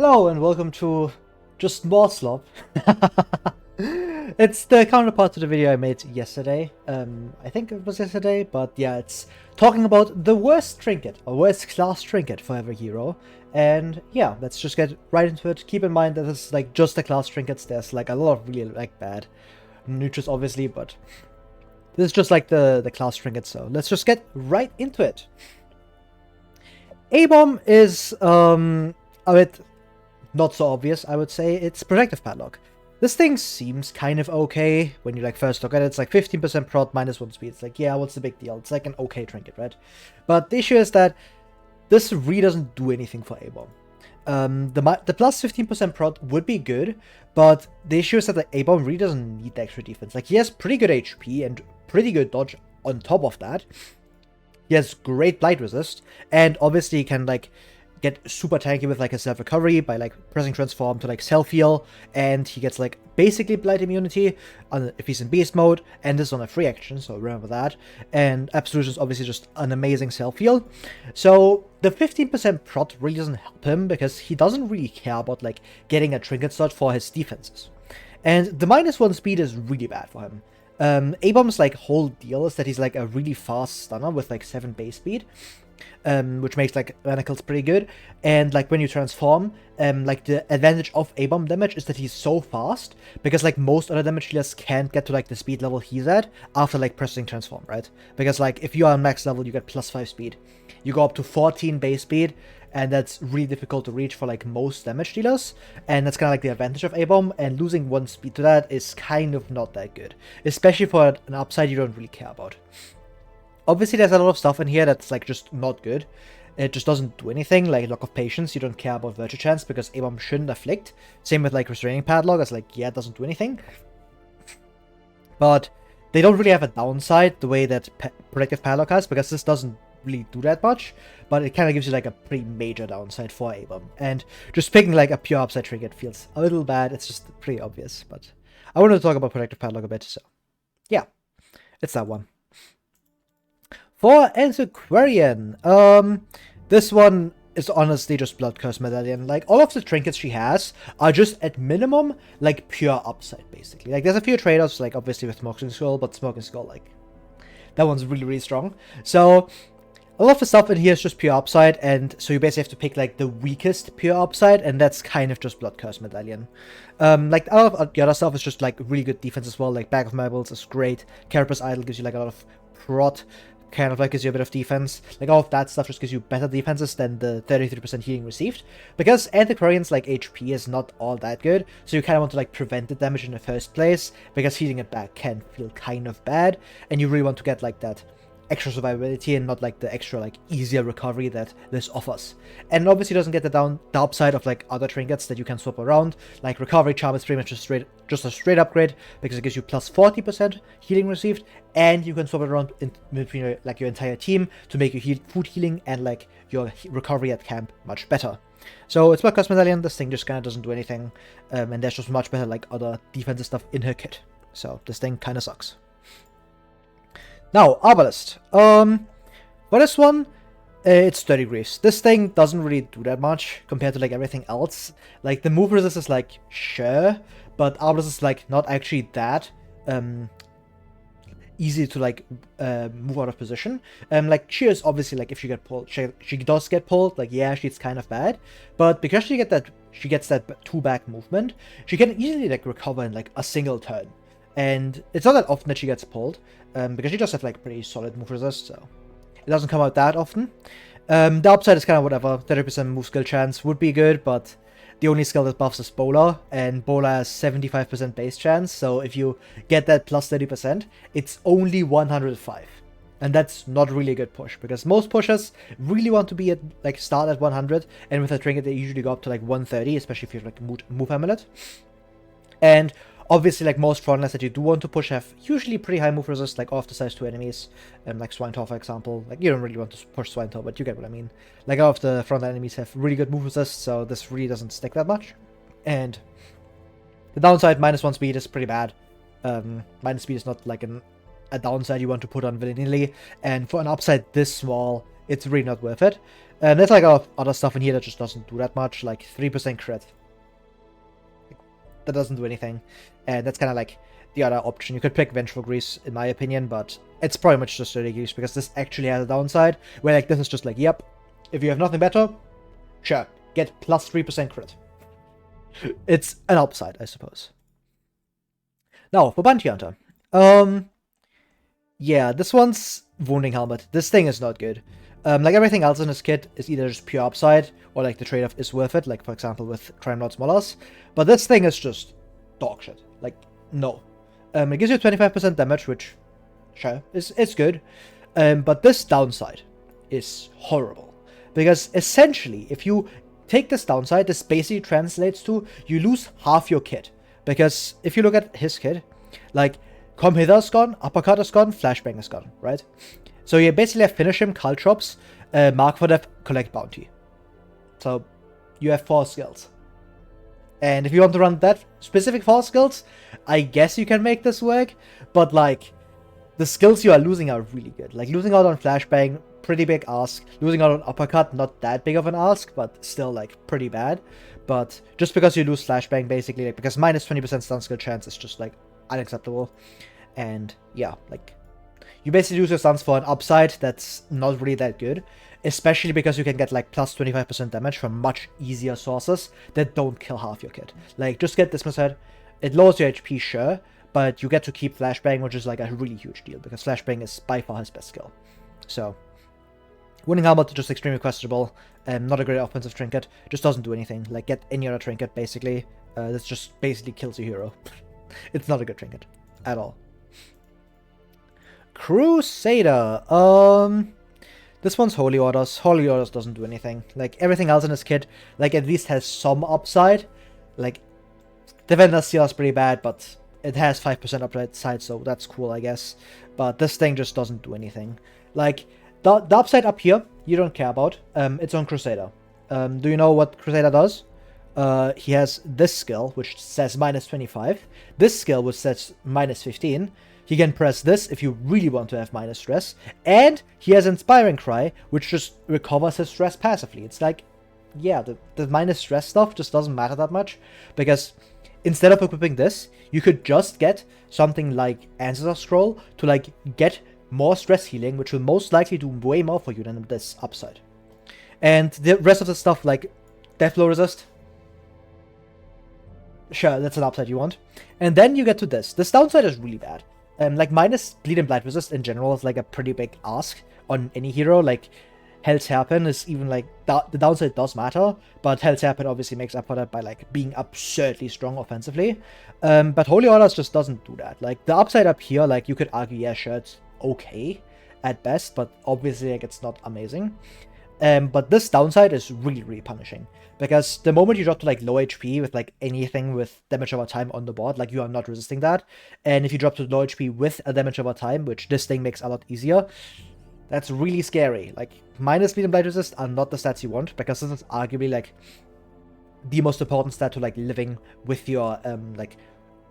Hello and welcome to just more slop. It's the counterpart to the video I made yesterday. I think it was yesterday, but yeah, it's talking about the worst trinket, or worst class trinket for every hero. And yeah, let's just get right into it. Keep in mind that this is like just the class trinkets. There's like a lot of really like bad neutrals obviously, but this is just like the class trinket, so let's just get right into it. A-bomb is a bit not so obvious, I would say. It's protective padlock. This thing seems kind of okay when you like first look at it. It's like 15% prot, -1 speed. It's like, yeah, what's the big deal? It's like an okay trinket, right? But the issue is that this really doesn't do anything for A-bomb. The plus 15% prot would be good, but the issue is that the A-bomb really doesn't need the extra defense. Like, he has pretty good HP and pretty good dodge on top of that. He has great blight resist, and obviously he can like get super tanky with like a self-recovery by like pressing transform to like self-heal, and he gets like basically blight immunity if he's in beast mode, and this is on a free action, so remember that. And absolution is obviously just an amazing self-heal. So the 15% prot really doesn't help him because he doesn't really care about like getting a trinket slot for his defenses, and the -1 speed is really bad for him. A-bomb's like whole deal is that he's like a really fast stunner with like 7 base speed, which makes like manacles pretty good. And like when you transform, like the advantage of A-bomb damage is that he's so fast, because like most other damage dealers can't get to like the speed level he's at after like pressing transform, right? Because like if you are on max level, you get +5 speed. You go up to 14 base speed, and that's really difficult to reach for like most damage dealers, and that's kind of like the advantage of A-bomb, and losing 1 speed to that is kind of not that good, especially for an upside you don't really care about. Obviously there's a lot of stuff in here that's like just not good. It just doesn't do anything, like Lock of Patience, you don't care about Virtue Chance because A-bomb shouldn't afflict. Same with like Restraining Padlock, it's like, yeah, it doesn't do anything. But they don't really have a downside the way that Protective Padlock has, because this doesn't really do that much, but it kind of gives you like a pretty major downside for A-bomb. And just picking like a pure upside trinket feels a little bad. It's just pretty obvious, but I wanted to talk about Protective Padlock a bit, so yeah, it's that one. For Antiquarian, this one is honestly just Blood Curse Medallion. Like, all of the trinkets she has are just, at minimum, like, pure upside, basically. Like, there's a few trade-offs, like, obviously with Smoking Skull, but Smoking Skull, like, that one's really, really strong. So, a lot of the stuff in here is just pure upside, and so you basically have to pick, like, the weakest pure upside, and that's kind of just Blood Curse Medallion. Like, all of the other stuff is just, like, really good defense as well. Like, Bag of Marbles is great. Carapace Idol gives you, like, a lot of prot. Kind of like gives you a bit of defense. Like, all of that stuff just gives you better defenses than the 33% healing received. Because Antiquarian's like HP is not all that good, so you kind of want to like prevent the damage in the first place, because healing it back can feel kind of bad, and you really want to get like that extra survivability and not like the extra like easier recovery that this offers. And obviously doesn't get the upside of like other trinkets that you can swap around. Like Recovery Charm is pretty much just a straight upgrade, because it gives you plus 40% healing received, and you can swap it around in between like your entire team to make your food healing and like your recovery at camp much better. So it's Blood Curse Medallion. This thing just kind of doesn't do anything, and there's just much better like other defensive stuff in her kit. So this thing kind of sucks. Now, Arbalest. For this one, it's 30 degrees. This thing doesn't really do that much compared to like everything else. Like, the move resist is like, sure, but Arbalest is like not actually that easy to like move out of position. Like, she is obviously like, if she get pulled, she does get pulled, like, yeah, she's kind of bad, but because she gets that 2-back movement, she can easily like recover in like a single turn. And it's not that often that she gets pulled, because she does have like pretty solid move resist, so it doesn't come out that often. The upside is kind of whatever. 30% move skill chance would be good, but the only skill that buffs is Bowler, and Bowler has 75% base chance, so if you get that plus 30%, it's only 105. And that's not really a good push, because most pushers really want to be at like start at 100, and with a trinket they usually go up to like 130, especially if you have like move amulet. And obviously, like most frontlines that you do want to push have usually pretty high move resist, like off the size 2 enemies, like Swinetail, for example. Like, you don't really want to push Swinetail, but you get what I mean. Like, all of the frontline enemies have really good move resist, so this really doesn't stick that much. And the downside, -1 speed, is pretty bad. Minus speed is not like a downside you want to put on willy-nilly, and for an upside this small, it's really not worth it. And there's like a lot of other stuff in here that just doesn't do that much, like 3% crit. That doesn't do anything. And that's kind of like the other option. You could pick Vengeful Grease, in my opinion, but it's pretty much just ridiculous because this actually has a downside, where like this is just like, yep, if you have nothing better, sure, get plus 3% crit. It's an upside, I suppose. Now, for Bounty Hunter. Yeah, this one's Wounding Helmet. This thing is not good. Like everything else in this kit is either just pure upside, or like the trade-off is worth it, like for example with Crime Lord Smollers. But this thing is just dog shit. Like, no. It gives you 25% damage, which, sure, it's good. But this downside is horrible. Because essentially, if you take this downside, this basically translates to you lose half your kit. Because if you look at his kit, like, Come Hither is gone, Uppercut is gone, Flashbang is gone, right? So you basically have Finish Him, Cult Drops, Mark for Death, Collect Bounty. So you have 4 skills. And if you want to run that specific 4 skills, I guess you can make this work. But like, the skills you are losing are really good. Like losing out on Flashbang, pretty big ask. Losing out on Uppercut, not that big of an ask, but still like pretty bad. But just because you lose Flashbang, basically, like, because minus 20% stun skill chance is just like unacceptable. And yeah, like, you basically use your stuns for an upside that's not really that good. Especially because you can get like plus 25% damage from much easier sources that don't kill half your kit. Like, just get Dismiss Head. It lowers your HP, sure, but you get to keep Flashbang, which is like a really huge deal, because Flashbang is by far his best skill. So, Wounding Helmet, just extremely questionable. Not a great offensive trinket. Just doesn't do anything. Like, get any other trinket, basically. This just basically kills your hero. It's not a good trinket. At all. Crusader. This one's Holy Orders. Holy Orders doesn't do anything. Like, everything else in this kit, like, at least has some upside. Like, Defender Seal is pretty bad, but it has 5% upside, so that's cool, I guess. But this thing just doesn't do anything. Like, the upside up here, you don't care about. It's on Crusader. Do you know what Crusader does? He has this skill, which says minus 25. This skill, which says minus 15. He can press this if you really want to have minus stress. And he has Inspiring Cry, which just recovers his stress passively. It's like, yeah, the minus stress stuff just doesn't matter that much. Because instead of equipping this, you could just get something like Ancestor Scroll to like get more stress healing, which will most likely do way more for you than this upside. And the rest of the stuff, like Deathblow Resist, sure, that's an upside you want. And then you get to this. This downside is really bad. Like, minus Bleed and Blight Resist in general is like a pretty big ask on any hero. Like, Hell's Hairpin is even like, the downside does matter, but Hell's Hairpin obviously makes up for that by like being absurdly strong offensively. But Holy Orders just doesn't do that. Like, the upside up here, like, you could argue, yeah, sure, it's okay at best, but obviously, like, it's not amazing. But this downside is really, really punishing. Because the moment you drop to like low HP with like anything with damage over time on the board, like, you are not resisting that. And if you drop to low HP with a damage over time, which this thing makes a lot easier, that's really scary. Like, minus Bleed and Blight Resist are not the stats you want, because this is arguably like the most important stat to like living with your like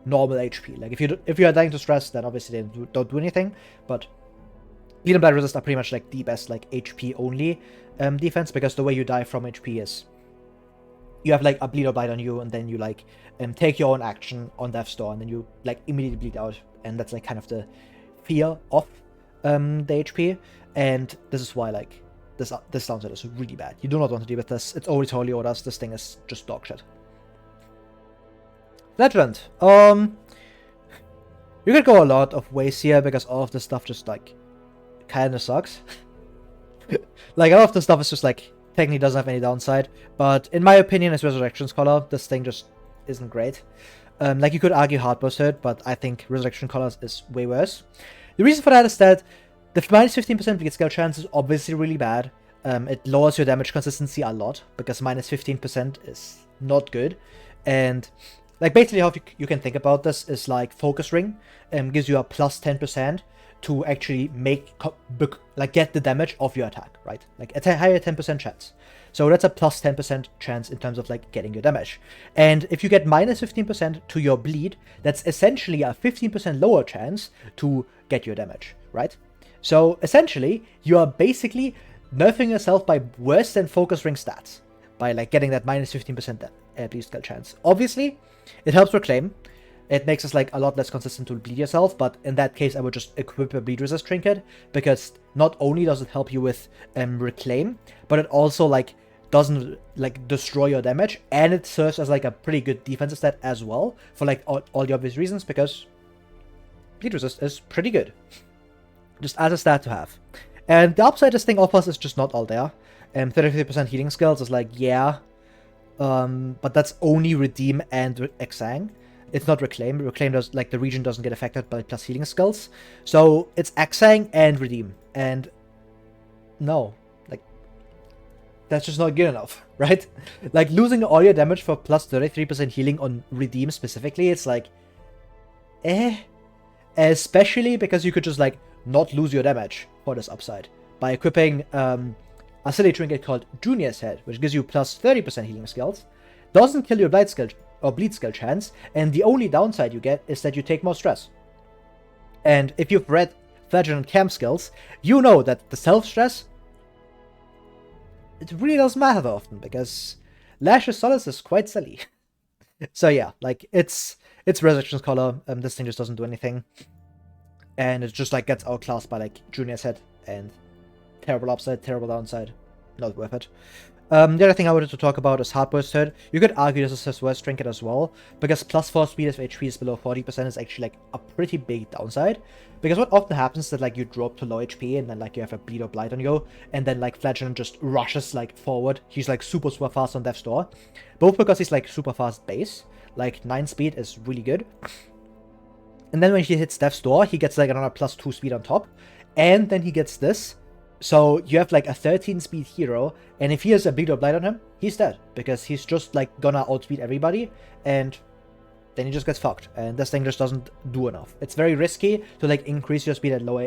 normal HP. Like, if you are dying to stress, then obviously they don't do anything. But Bleed and Blight Resist are pretty much like the best like HP only defense, because the way you die from HP is you have like a Bleed or Blight on you, and then you like take your own action on Death's Door, and then you like immediately bleed out, and that's like kind of the fear of the HP. And this is why like this downside is really bad. You do not want to deal with this. It's always Holy Orders. This thing is just dog shit. Legend. You could go a lot of ways here, because all of this stuff just like kind of sucks. Like, a lot of the stuff is just like technically doesn't have any downside, but in my opinion, as Resurrection Scholar, this thing just isn't great. Like, you could argue Heartburst hurt, but I think Resurrection Colors is way worse. The reason for that is that the minus 15% bleed skill chance is obviously really bad. It lowers your damage consistency a lot, because minus 15% is not good. And like, basically how you can think about this is like Focus Ring gives you a plus 10% to actually get the damage of your attack, right? Like, it's a higher 10% chance. So that's a plus 10% chance in terms of like getting your damage. And if you get minus 15% to your bleed, that's essentially a 15% lower chance to get your damage, right? So essentially, you are basically nerfing yourself by worse than focus ring stats, by like getting that minus 15% bleed skill chance. Obviously, it helps reclaim. It makes us like a lot less consistent to bleed yourself, but in that case I would just equip a bleed resist trinket, because not only does it help you with reclaim, but it also like doesn't like destroy your damage, and it serves as like a pretty good defensive stat as well, for like all the obvious reasons, because bleed resist is pretty good. Just as a stat to have. And the upside this thing offers is just not all there. 33% healing skills is like, yeah, but that's only redeem and exang. It's not reclaim. Reclaim does like the region doesn't get affected by plus healing skills. So it's exang and redeem. And no, like that's just not good enough, right? Like losing all your damage for plus 33% healing on redeem specifically, it's like, especially because you could just like not lose your damage for this upside by equipping a silly trinket called Junior's Head, which gives you plus 30% healing skills, doesn't kill your bleed skill chance, and the only downside you get is that you take more stress. And if you've read Flagellant Camp skills, you know that the self-stress, it really doesn't matter that often, because Lash's Solace is quite silly. So yeah, like, it's Resurrection Scholar, this thing just doesn't do anything. And it just like gets outclassed by like Junior's Head, and terrible upside, terrible downside. Not worth it. The other thing I wanted to talk about is Heartburst Head. You could argue this is his worst trinket as well, because plus 4 speed if HP is below 40% is actually like a pretty big downside. Because what often happens is that like you drop to low HP and then like you have a bleed or blight on you, and then like Flagellant just rushes like forward. He's like super fast on Death's Door. Both because he's like super fast base, like 9 speed is really good. And then when he hits Death's Door, he gets like another plus 2 speed on top. And then he gets this. So you have like a 13 speed hero, and if he has a bleed or blight on him, he's dead. Because he's just like gonna outspeed everybody, and then he just gets fucked. And this thing just doesn't do enough. It's very risky to like increase your speed at low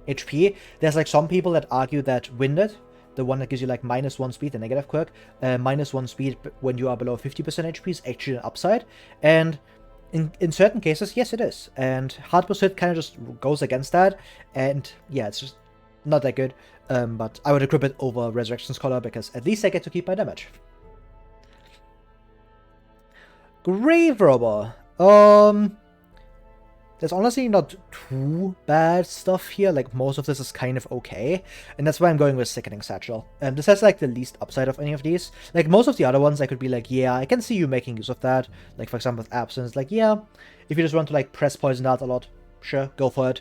HP. There's like some people that argue that Winded, the one that gives you like -1 speed, the negative quirk, -1 speed when you are below 50% HP is actually an upside. And in certain cases, yes, it is. And Heartburst Hit kind of just goes against that. And yeah, it's just not that good. But I would equip it over Resurrection Scholar because at least I get to keep my damage. Grave Robber. There's honestly not too bad stuff here. Like, most of this is kind of okay. And that's why I'm going with Sickening Satchel. This has, like, the least upside of any of these. Like, most of the other ones, I could be like, yeah, I can see you making use of that. Like, for example, with Absence. Like, yeah, if you just want to, like, press Poison Dart a lot, sure, go for it.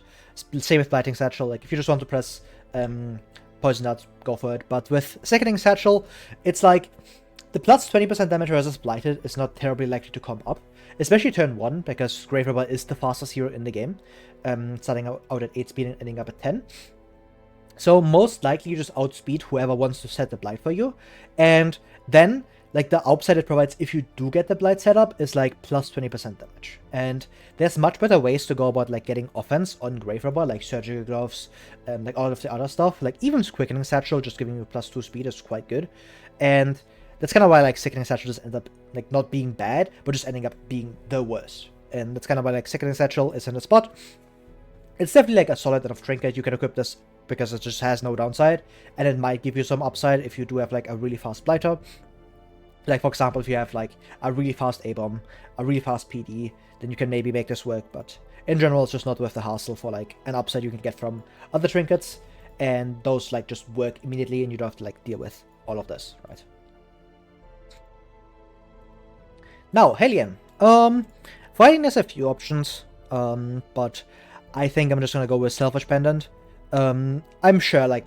Same with Blighting Satchel. Like, if you just want to press Poison Dart, go for it. But with Sickening Satchel, it's like, the plus 20% damage versus Blighted is not terribly likely to come up. Especially turn 1, because Grave Robber is the fastest hero in the game, starting out at 8 speed and ending up at 10. So most likely you just outspeed whoever wants to set the Blight for you. And then, like, the upside it provides if you do get the Blight setup is like plus 20% damage. And there's much better ways to go about like getting offense on Grave Robber, like Surgical Gloves, like all of the other stuff. Like even Quickening Satchel just giving you plus 2 speed is quite good. And that's kind of why, like, Sickening Satchel just ends up, like, not being bad, but just ending up being the worst. And that's kind of why, like, Sickening Satchel is in the spot. It's definitely, like, a solid enough trinket. You can equip this because it just has no downside, and it might give you some upside if you do have, like, a really fast blighter. Like, for example, if you have, like, a really fast A-bomb, a really fast PD, then you can maybe make this work, but in general, it's just not worth the hassle for, like, an upside you can get from other trinkets, and those, like, just work immediately, and you don't have to, like, deal with all of this, right? Now, Hellion. Fighting has a few options, but I think I'm just gonna go with Selfish Pendant. I'm sure, like,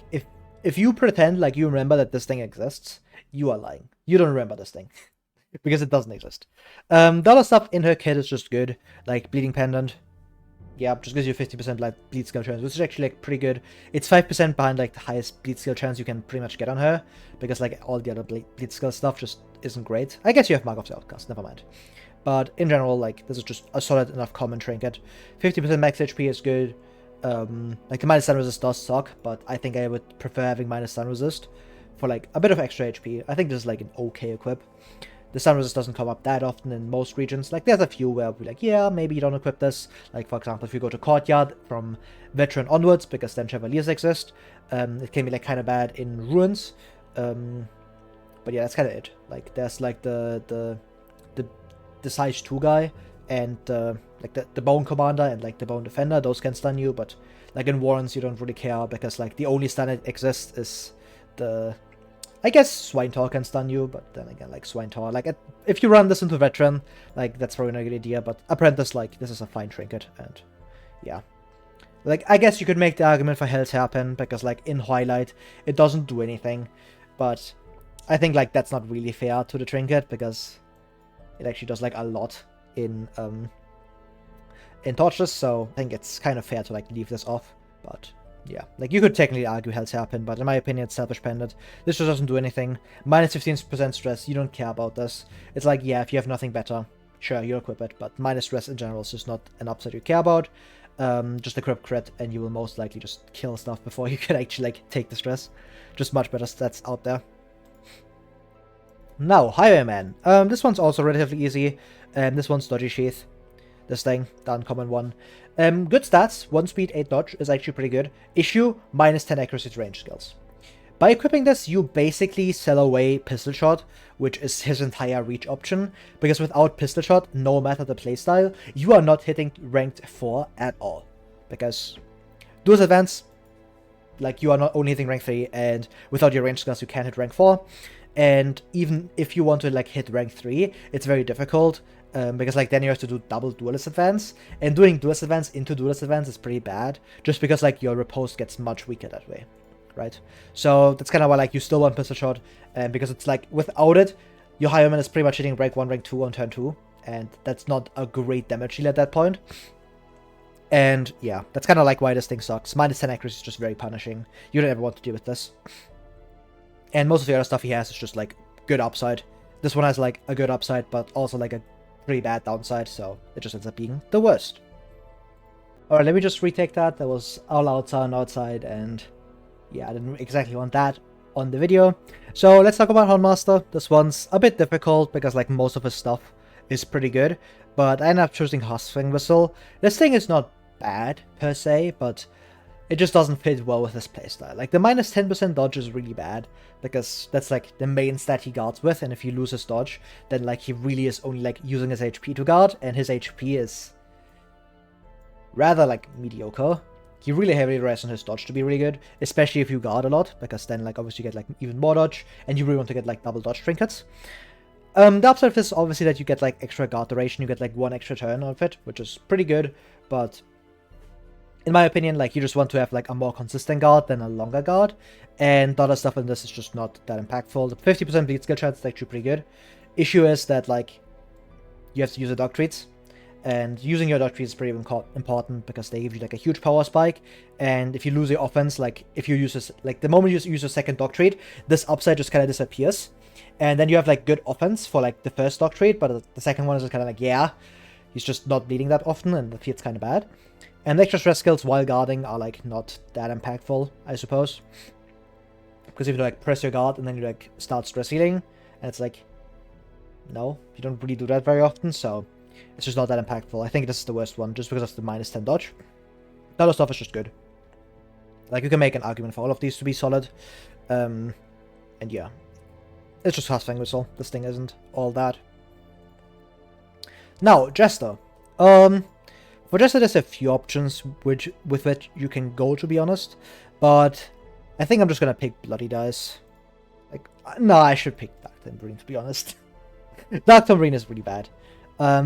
if you pretend like you remember that this thing exists, you are lying. You don't remember this thing. Because it doesn't exist. The other stuff in her kit is just good, like Bleeding Pendant. Yeah, just gives you 50% like bleed skill chance, which is actually like pretty good. It's 5% behind like the highest bleed skill chance you can pretty much get on her, because like all the other bleed skill stuff just isn't great. I guess you have Mark of the Outcast, never mind. But in general, like, this is just a solid enough common trinket. 50% max HP is good. Like the minus stun resist does suck, but I think I would prefer having minus stun resist for like a bit of extra HP. I think this is like an okay equip. The stun resist doesn't come up that often in most regions. Like, there's a few where we're like, yeah, maybe you don't equip this. Like, for example, if you go to Courtyard from Veteran onwards, because then Chevaliers exist, it can be, like, kind of bad in Ruins. But yeah, that's kind of it. Like, there's, like, the size 2 guy, and, like, the Bone Commander and, like, the Bone Defender. Those can stun you, but, like, in Warrens, you don't really care, because, like, the only stun that exists is the... I guess Swine Tor can stun you, but then again, like, Swine Tor, like, if you run this into Veteran, like, that's probably not a good idea, but Apprentice, like, this is a fine trinket, and, yeah. Like, I guess you could make the argument for Hell's Hairpin, because, like, in Twilight, it doesn't do anything, but I think, like, that's not really fair to the trinket, because it actually does, like, a lot in Torches, so I think it's kind of fair to, like, leave this off, but... yeah, like, you could technically argue Hell's Hairpin, but in my opinion, it's Selfish Pendant. This just doesn't do anything. Minus 15% stress, you don't care about this. It's like, yeah, if you have nothing better, sure, you'll equip it, but minus stress in general is just not an upside you care about. Just equip crit, and you will most likely just kill stuff before you can actually, like, take the stress. Just much better stats out there. Now, Highwayman. This one's also relatively easy. This one's Dodgy Sheath. This thing, the uncommon one. Good stats, 1 speed, 8 dodge is actually pretty good. Issue, minus 10 accuracy to range skills. By equipping this, you basically sell away Pistol Shot, which is his entire reach option, because without Pistol Shot, no matter the playstyle, you are not hitting ranked 4 at all. Because Duel's Advance, like, you are not only hitting rank 3, and without your range skills, you can't hit rank 4. And even if you want to, like, hit rank 3, it's very difficult. Because, like, then you have to do double Duelist Advance, and doing Duelist Advance into Duelist Advance is pretty bad, just because, like, your riposte gets much weaker that way, right? So that's kind of why, like, you still want Pistol Shot, because it's, like, without it, your Highwayman is pretty much hitting rank 1, rank 2 on turn 2, and that's not a great damage shield at that point. And, yeah, that's kind of, like, why this thing sucks. Minus 10 accuracy is just very punishing. You don't ever want to deal with this. And most of the other stuff he has is just, like, good upside. This one has, like, a good upside, but also, like, a pretty bad downside, so it just ends up being the worst. Alright, let me just retake that. That was all outside, and yeah, I didn't exactly want that on the video. So let's talk about Hornmaster. This one's a bit difficult, because, like, most of his stuff is pretty good, but I ended up choosing Husking Whistle. This thing is not bad, per se, but it just doesn't fit well with his playstyle. Like, the minus 10% dodge is really bad, because that's, like, the main stat he guards with, and if you lose his dodge, then, like, he really is only, like, using his HP to guard, and his HP is rather, like, mediocre. He really heavily relies on his dodge to be really good, especially if you guard a lot, because then, like, obviously you get, like, even more dodge, and you really want to get, like, double dodge trinkets. The upside of this is obviously that you get, like, extra guard duration, you get, like, 1 extra turn of it, which is pretty good, but in my opinion, like, you just want to have, like, a more consistent guard than a longer guard, and the other stuff in this is just not that impactful. The 50% bleed skill chance is actually pretty good. Issue is that, like, you have to use the dog treats, and using your dog treats is pretty important, because they give you, like, a huge power spike, and if you lose your offense, like, if you use this, like, the moment you use your second dog treat, this upside just kind of disappears, and then you have, like, good offense for, like, the first dog treat, but the second one is just kind of like, yeah, he's just not bleeding that often, and it feels kind of bad. And the extra stress skills while guarding are, like, not that impactful, I suppose. Because if you, like, press your guard and then you, like, start stress healing, and it's like, no, you don't really do that very often, so it's just not that impactful. I think this is the worst one, just because of the minus 10 dodge. The other stuff is just good. Like, you can make an argument for all of these to be solid. And yeah. It's just Husking Whistle. This thing isn't all that. Now, Jester. For Jester, there's a few options with which you can go, to be honest. But I think I'm just gonna pick Bloody Dice. Like, no, I should pick Dark Tambourine, to be honest. Dark Tambourine is really bad.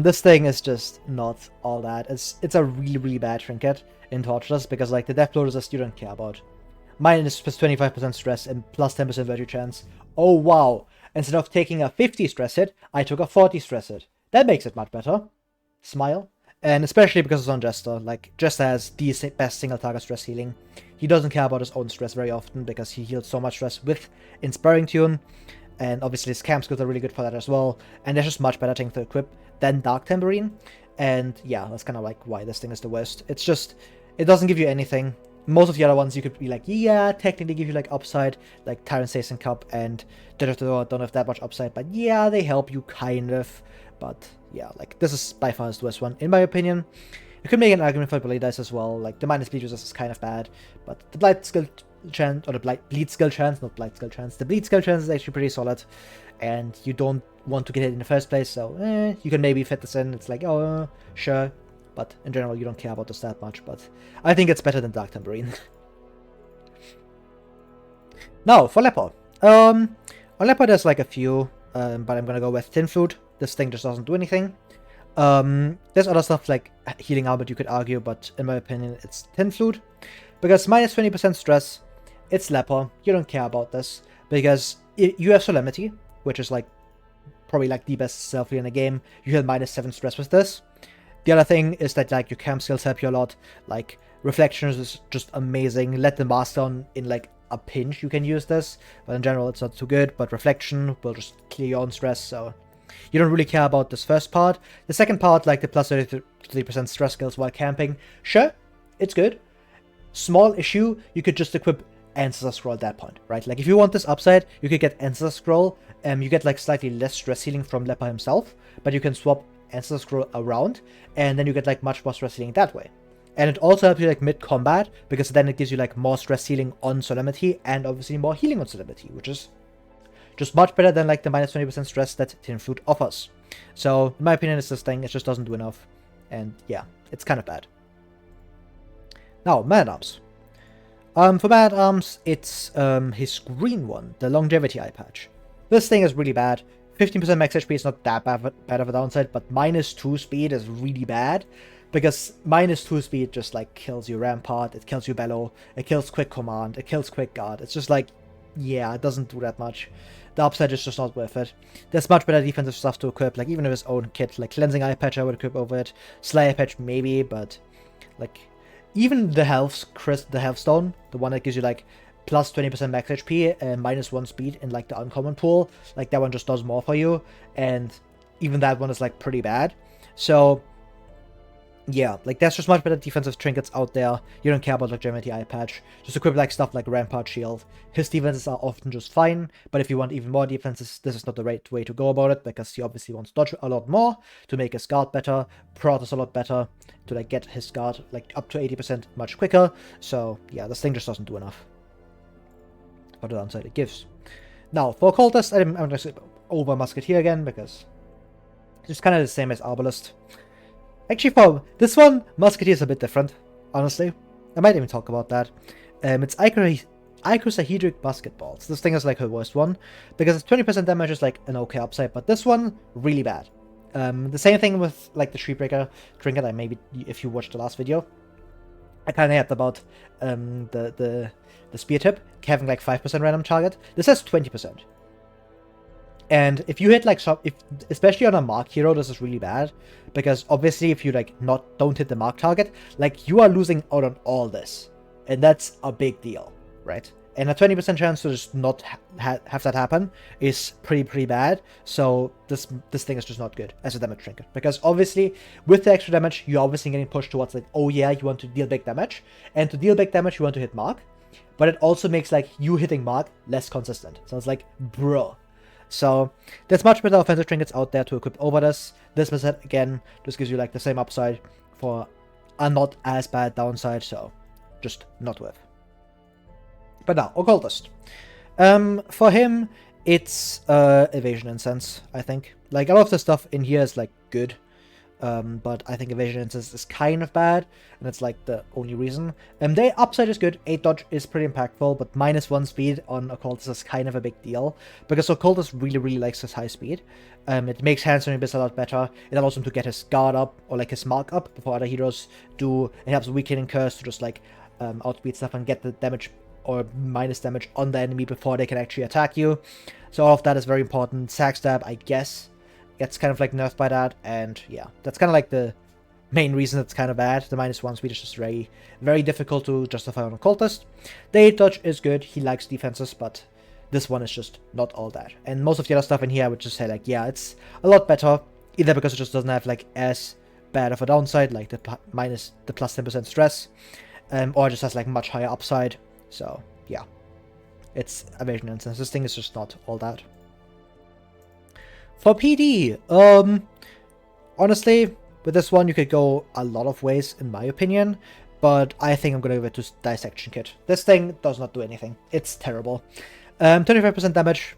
This thing is just not all that. It's a really, really bad trinket in Tortureless, because, like, the death blow resist you don't care about. Mine is plus 25% stress and plus 10% virtue chance. Oh wow! Instead of taking a 50 stress hit, I took a 40 stress hit. That makes it much better. Smile. And especially because it's on Jester. Like, Jester has the best single target stress healing. He doesn't care about his own stress very often, because he heals so much stress with Inspiring Tune. And obviously his camp skills are really good for that as well. And there's just much better thing to equip than Dark Tambourine. And yeah, that's kind of like why this thing is the worst. It's just, it doesn't give you anything. most of the other ones you could be like, yeah, technically give you like upside, like Tyrant Stays and Cup and Dead of the Door don't have that much upside, but yeah, they help you kind of. But yeah, like this is by far the worst one, in my opinion. You could make an argument for Blade Dice as well, like the minus bleed resist is kind of bad, but the Blight skill chance, or the bleed skill chance, not Blight skill chance, the bleed skill chance is actually pretty solid, and you don't want to get it in the first place, so you can maybe fit this in. It's like, oh, sure, but in general you don't care about this that much, but I think it's better than Dark Tambourine. Now, for Leper. On Leper there's like a few, but I'm gonna go with Tin Flute. This thing just doesn't do anything. There's other stuff like Healing Albert you could argue, but in my opinion it's Tin Flute. Because minus 20% stress, it's Leper, you don't care about this, because you have Solemnity, which is like probably like the best self-heal in the game. You have minus 7 stress with this. The other thing is that like your camp skills help you a lot, like Reflections is just amazing. Let the Master on in like a pinch you can use this, but in general it's not too good, but Reflection will just clear your own stress, so you don't really care about this first part. The second part, like the plus 33% stress skills while camping, sure, it's good. Small issue, you could just equip Ancestor Scroll at that point, right? Like if you want this upside, you could get Ancestor Scroll, you get like slightly less stress healing from Leper himself, but you can swap Ancestor Scroll around, and then you get like much more stress healing that way. And it also helps you like mid-combat, because then it gives you like more stress healing on Solemnity, and obviously more healing on Solemnity, which is just much better than like the minus 20% stress that Tin Flute offers. So in my opinion, it's this thing, it just doesn't do enough, and yeah, it's kind of bad. Now, Man at Arms. For Man at Arms, it's his green one, the Longevity Eye Patch. This thing is really bad. 15% max HP is not that bad of a downside, but minus 2 speed is really bad, because minus 2 speed just like kills you Rampart, it kills you Bellow, it kills Quick Command, it kills Quick Guard. It's just like, yeah, it doesn't do that much. The upside is just not worth it. There's much better defensive stuff to equip, like even with his own kit, like Cleansing Eye Patch I would equip over it, Slayer Patch maybe, but like even the Health Stone, the one that gives you like plus 20% max HP and minus 1 speed in like the uncommon pool, like that one just does more for you, and even that one is like pretty bad. So yeah, like there's just much better defensive trinkets out there. You don't care about Longevity Eye Patch. Just equip like stuff like Rampart Shield. His defenses are often just fine, but if you want even more defenses, this is not the right way to go about it, because he obviously wants Dodge a lot more to make his guard better, Protoss a lot better, to like get his guard like up to 80% much quicker. So yeah, this thing just doesn't do enough for the downside it gives. Now, for Cultist, I'm just over Musketeer again, because it's kind of the same as Arbalist. Actually, for this one, Musketeer is a bit different, honestly. I might even talk about that. It's Icosahedric Musket Balls. This thing is like her worst one, because it's 20% damage is like an okay upside, but this one, really bad. The same thing with like the Treebreaker Trinket, maybe if you watched the last video. I kind of had about the Spear Tip having like 5% random target. This has 20%. And if you hit like especially on a mark hero, this is really bad, because obviously if you like don't hit the mark target, like you are losing out on all this, and that's a big deal, right? And a 20% chance to just not have that happen is pretty bad. So this thing is just not good as a damage trinket, because obviously with the extra damage, you're obviously getting pushed towards like, oh yeah, you want to deal big damage, and to deal big damage you want to hit mark, but it also makes like you hitting mark less consistent. So it's like, bro. So there's much better offensive trinkets out there to equip over this. This method again just gives you like the same upside for a not as bad downside, so just not worth. But now, Occultist. For him, it's Evasion Incense, I think. Like, a lot of the stuff in here is like good, but I think Evasion Incense is kind of bad, and it's like the only reason. Their upside is good, 8 dodge is pretty impactful, but minus 1 speed on Occultist is kind of a big deal, because Occultist really likes his high speed. It makes Handsome Abyss a lot better, it allows him to get his guard up, or like his mark up, before other heroes do. It helps Weakening Curse to just like outspeed stuff and get the damage or minus damage on the enemy before they can actually attack you. So all of that is very important. Sack Stab, I guess, gets kind of like nerfed by that, and yeah, that's kind of like the main reason it's kind of bad. The minus 1 speed is just very difficult to justify on Occultist. The 8 dodge is good, he likes defenses, but this one is just not all that. And most of the other stuff in here I would just say like, yeah, it's a lot better, either because it just doesn't have like as bad of a downside, like the plus 10% stress, or just has like much higher upside. So yeah, it's evasion instance. This thing is just not all that. For PD, honestly, with this one you could go a lot of ways in my opinion, but I think I'm gonna give it to Dissection Kit. This thing does not do anything. It's terrible. 25% damage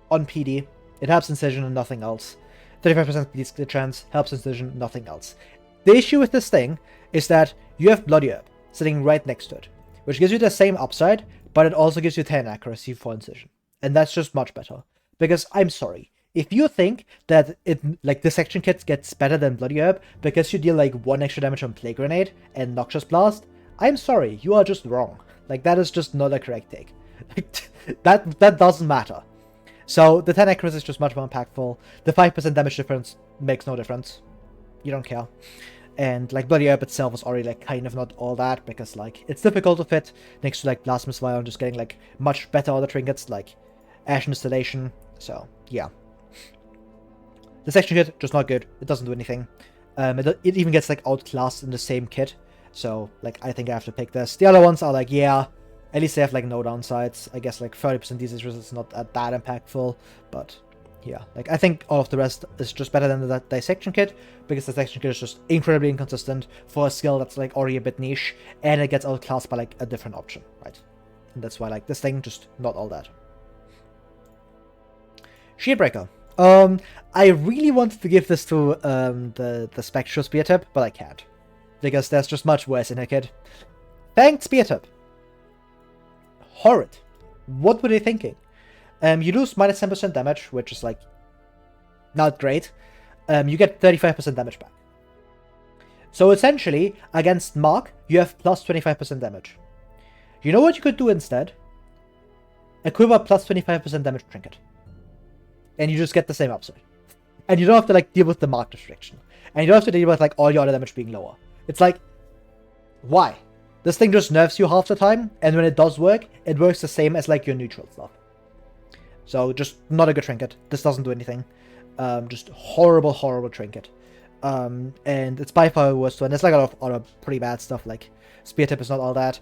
on PD. It helps Incision and nothing else. 35% PD skill chance, helps Incision, nothing else. The issue with this thing is that you have Bloody Herb sitting right next to it, which gives you the same upside, but it also gives you 10 accuracy for Incision. And that's just much better. Because, I'm sorry, if you think that Dissection Kit gets better than Bloody Herb because you deal like 1 extra damage on Plague Grenade and Noxious Blast, I'm sorry, you are just wrong. Like, that is just not a correct take. that doesn't matter. So the 10 accuracy is just much more impactful. The 5% damage difference makes no difference. You don't care. And like Bloody Herb itself is already like kind of not all that, because like it's difficult to fit next to like Blasphemous Vial and just getting like much better other trinkets like Ashen Distillation. So yeah. The Section Kit, just not good. It doesn't do anything. It even gets like outclassed in the same kit. So like I think I have to pick this. The other ones are like, yeah, at least they have like no downsides. I guess like 30% disease resistance is not that impactful, but yeah, like I think all of the rest is just better than the Dissection Kit, because the Dissection Kit is just incredibly inconsistent for a skill that's like already a bit niche, and it gets outclassed by like a different option, right? And that's why like this thing just not all that. Shieldbreaker. I really wanted to give this to the Spectral Spear Tip, but I can't, because there's just much worse in her kit. Fanged Spear Tip. Horrid. What were they thinking? You lose minus 10% damage, which is like not great. You get 35% damage back. So essentially, against Mark, you have plus 25% damage. You know what you could do instead? Equip a plus 25% damage trinket. And you just get the same upside. And you don't have to like deal with the Mark restriction. And you don't have to deal with like all your other damage being lower. It's like, why? This thing just nerfs you half the time, and when it does work, it works the same as like your neutral stuff. So just not a good trinket. This doesn't do anything. Just horrible, horrible trinket. And it's by far the worst one. There's like a lot of other pretty bad stuff, like Spear Tip is not all that.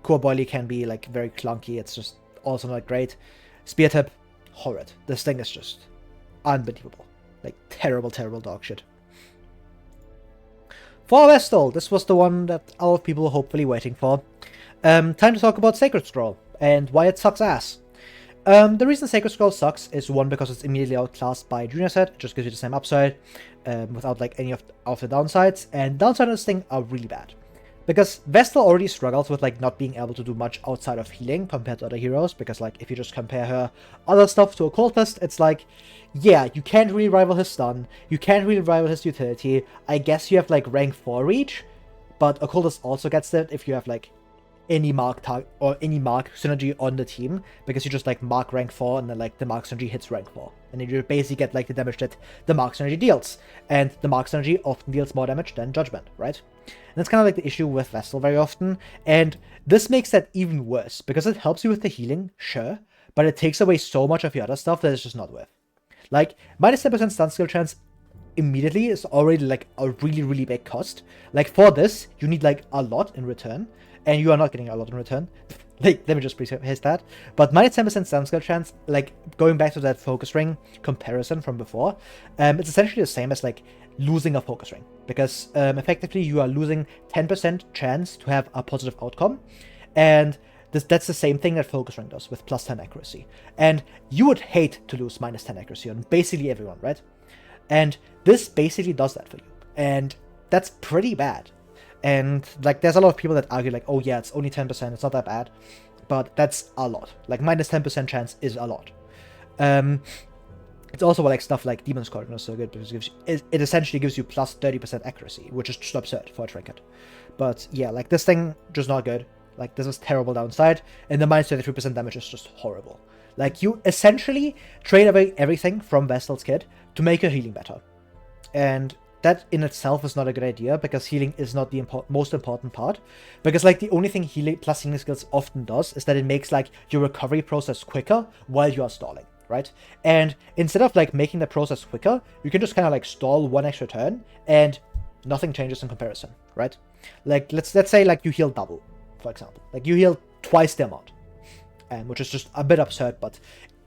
Core Boily can be like very clunky. It's just also not great. Spear Tip, horrid. This thing is just unbelievable. Like terrible, terrible dog shit. For Vestal, this was the one that a lot of people were hopefully waiting for. Time to talk about Sacred Scroll and why it sucks ass. The reason Sacred Scroll sucks is one, because it's immediately outclassed by Junior Set, it just gives you the same upside, without like any of the downsides, and downsides of this thing are really bad. Because Vestal already struggles with like not being able to do much outside of healing compared to other heroes, because like if you just compare her other stuff to Occultist, it's like, yeah, you can't really rival his stun, you can't really rival his utility, I guess you have like rank 4 reach, but Occultist also gets that if you have like any mark target or any mark synergy on the team, because you just like mark rank 4 and then like the mark synergy hits rank 4, and then you basically get like the damage that the mark synergy deals, and the mark synergy often deals more damage than Judgment, right? And that's kind of like the issue with Vestal very often, and this makes that even worse, because it helps you with the healing, sure, but it takes away so much of your other stuff that it's just not worth. Like, minus 10% stun skill chance immediately is already like a really, really big cost. Like for this, you need like a lot in return, and you are not getting a lot in return. Like, let me just preface that. But minus 10% stun skill chance, like going back to that focus ring comparison from before, it's essentially the same as like losing a focus ring, because effectively you are losing 10% chance to have a positive outcome, and that's the same thing that focus ring does with plus 10 accuracy. And you would hate to lose minus 10 accuracy on basically everyone, right? And this basically does that for you, and that's pretty bad. And like there's a lot of people that argue like, oh yeah, it's only 10%, it's not that bad, but that's a lot. Like minus 10% chance is a lot. It's also like stuff like Demon's Cauldron is so good, because it essentially gives you plus 30% accuracy, which is just absurd for a trinket. But yeah, like this thing just not good. Like this is terrible downside, and the minus 33% damage is just horrible. Like you essentially trade away everything from Vestal's kit to make your healing better, and that in itself is not a good idea, because healing is not the most important part. Because like the only thing healing plus healing skills often does is that it makes like your recovery process quicker while you are stalling, right? And instead of like making the process quicker, you can just kind of like stall one extra turn and nothing changes in comparison, right? Like, let's say, like, you heal double, for example. Like, you heal twice the amount, which is just a bit absurd, but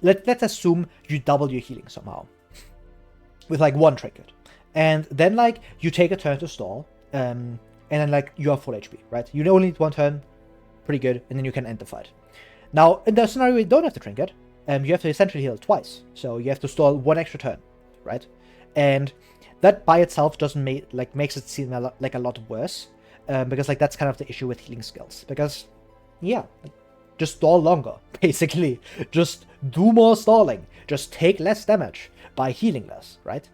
let's assume you double your healing somehow with, like, one trinket. And then, like, you take a turn to stall, and then, like, you have full HP, right? You only need one turn, pretty good, and then you can end the fight. Now, in the scenario where you don't have the trinket, you have to essentially heal twice. So you have to stall one extra turn, right? And that by itself doesn't makes it seem like a lot worse, because, like, that's kind of the issue with healing skills. Because, yeah, just stall longer, basically. Just do more stalling. Just take less damage by healing less, right?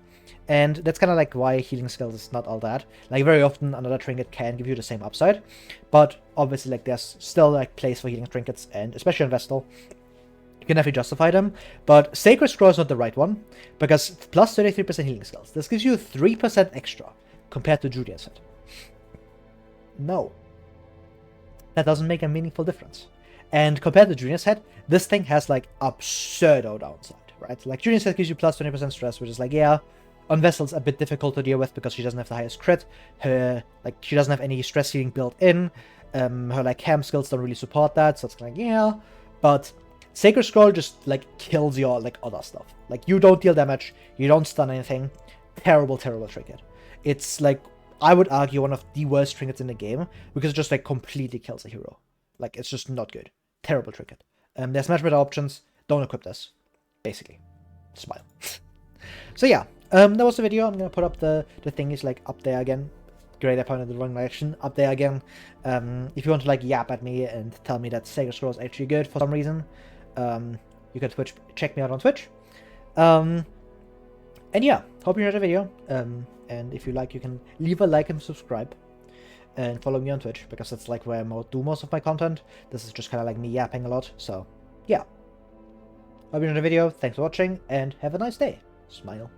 And that's kind of like why healing skills is not all that. Like, very often another trinket can give you the same upside, but obviously, like, there's still, like, place for healing trinkets, and especially in Vestal, you can definitely justify them. But Sacred Scroll is not the right one, because plus 33% healing skills. This gives you 3% extra compared to Julian's set. No. That doesn't make a meaningful difference. And compared to Julian's head, this thing has, like, absurdo downside, right? Like, Julian's head gives you plus 20% stress, which is like, yeah, on Vessel's a bit difficult to deal with because she doesn't have the highest crit. She doesn't have any stress healing built in. Her, like, cam skills don't really support that, so it's like, yeah. But Sacred Scroll just, like, kills your, like, other stuff. Like, you don't deal damage, you don't stun anything. Terrible, terrible trinket. It's, like, I would argue one of the worst trinkets in the game, because it just, like, completely kills a hero. Like, it's just not good. Terrible trinket. There's much better options. Don't equip this. Basically. Smile. So yeah, that was the video. I'm gonna put up the thingies, like, up there again. Great, I pointed in the wrong direction. Up there again. If you want to, like, yap at me and tell me that Sacred Scroll is actually good for some reason, you can check me out on Twitch. And yeah, hope you enjoyed the video. And if you like, you can leave a like and subscribe. And follow me on Twitch, because that's, like, where I do most of my content. This is just kind of like me yapping a lot, so yeah. Hope you enjoyed the video, thanks for watching, and have a nice day. Smile.